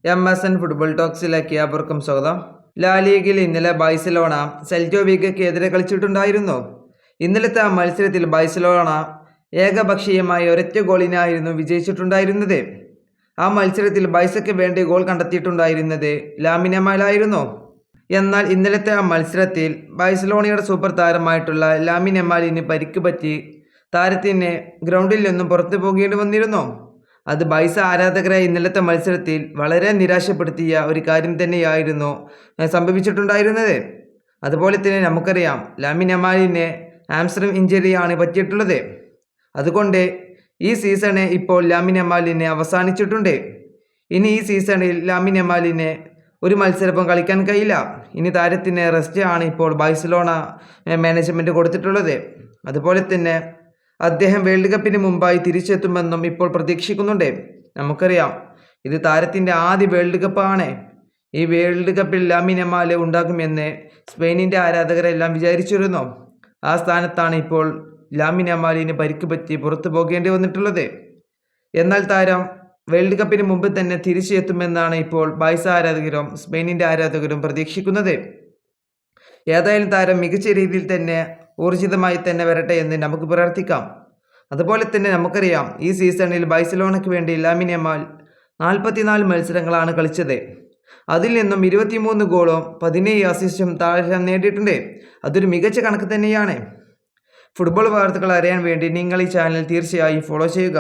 MSN football ടോക്സിലേക്ക് അവർക്കും സ്വാഗതം. ലാ ലീഗിൽ ഇന്നലെ ബാഴ്സലോണ സെൽറ്റോ വിഗോയ്ക്ക് എതിരെ കളിച്ചിട്ടുണ്ടായിരുന്നു. ഇന്നലത്തെ മത്സരത്തിൽ ബാഴ്സലോണ ഏകപക്ഷീയമായി ഒരൊറ്റ ഗോളിനായിരുന്നു വിജയിച്ചിട്ടുണ്ടായിരുന്നത്. ആ മത്സരത്തിൽ ബാഴ്സയ്ക്ക് വേണ്ടി ഗോൾ കണ്ടെത്തിയിട്ടുണ്ടായിരുന്നത് ലാമിൻ യമാലായിരുന്നു. എന്നാൽ ഇന്നലത്തെ ആ മത്സരത്തിൽ ബാഴ്സലോണയുടെ സൂപ്പർ താരമായിട്ടുള്ള ലാമിൻ യമാലിന് പരിക്ക് പറ്റി താരത്തിന് ഗ്രൗണ്ടിൽ നിന്നും പുറത്തു പോകേണ്ടി വന്നിരുന്നു. അത് ബാഴ്സ ആരാധകരെ ഇന്നലത്തെ മത്സരത്തിൽ വളരെ നിരാശപ്പെടുത്തിയ ഒരു കാര്യം തന്നെയായിരുന്നു സംഭവിച്ചിട്ടുണ്ടായിരുന്നത്. അതുപോലെ തന്നെ നമുക്കറിയാം ലാമിൻ യമാലിന് ഹാംസ്ട്രിങ് ഇഞ്ചുറിയാണ് പറ്റിയിട്ടുള്ളത്. അതുകൊണ്ട് ഈ സീസണ് ഇപ്പോൾ ലാമിൻ യമാലിന് അവസാനിച്ചിട്ടുണ്ട്. ഇനി ഈ സീസണിൽ ലാമിൻ യമാലിന് ഒരു മത്സരവും കളിക്കാൻ കഴിയില്ല. ഇനി താരത്തിന് റെസ്റ്റ് ആണ് ഇപ്പോൾ ബാഴ്സലോണ മാനേജ്മെൻറ്റ് കൊടുത്തിട്ടുള്ളത്. അതുപോലെ തന്നെ അദ്ദേഹം വേൾഡ് കപ്പിന് മുമ്പായി തിരിച്ചെത്തുമെന്നും ഇപ്പോൾ പ്രതീക്ഷിക്കുന്നുണ്ട്. നമുക്കറിയാം ഇത് താരത്തിൻ്റെ ആദ്യ വേൾഡ് കപ്പാണ്. ഈ വേൾഡ് കപ്പിൽ ലാമിൻ യമാൽ ഉണ്ടാകുമെന്ന് സ്പെയിനിൻ്റെ ആരാധകരെല്ലാം വിചാരിച്ചിരുന്നു. ആ സ്ഥാനത്താണ് ഇപ്പോൾ ലാമിൻ യമാലിന് പരിക്ക് പറ്റി പുറത്തു പോകേണ്ടി വന്നിട്ടുള്ളത്. എന്നാൽ താരം വേൾഡ് കപ്പിന് മുമ്പ് തന്നെ തിരിച്ചെത്തുമെന്നാണ് ഇപ്പോൾ ബാഴ്സ ആരാധകരും സ്പെയിനിൻ്റെ ആരാധകരും പ്രതീക്ഷിക്കുന്നത്. ഏതായാലും താരം മികച്ച രീതിയിൽ തന്നെ ഊർജിതമായി തന്നെ വരട്ടെ എന്ന് നമുക്ക് പ്രാർത്ഥിക്കാം. അതുപോലെ തന്നെ നമുക്കറിയാം ഈ സീസണിൽ ബാഴ്സലോണയ്ക്ക് വേണ്ടി ലാമിൻ യമാൽ 44 മത്സരങ്ങളാണ് കളിച്ചത്. അതിൽ നിന്നും 23 ഗോളും 17 അസിസ്റ്റും താരം നേടിയിട്ടുണ്ട്. അതൊരു മികച്ച കണക്ക് തന്നെയാണ്. ഫുട്ബോൾ വാർത്തകൾ അറിയാൻ വേണ്ടി നിങ്ങൾ ഈ ചാനൽ തീർച്ചയായും ഫോളോ ചെയ്യുക.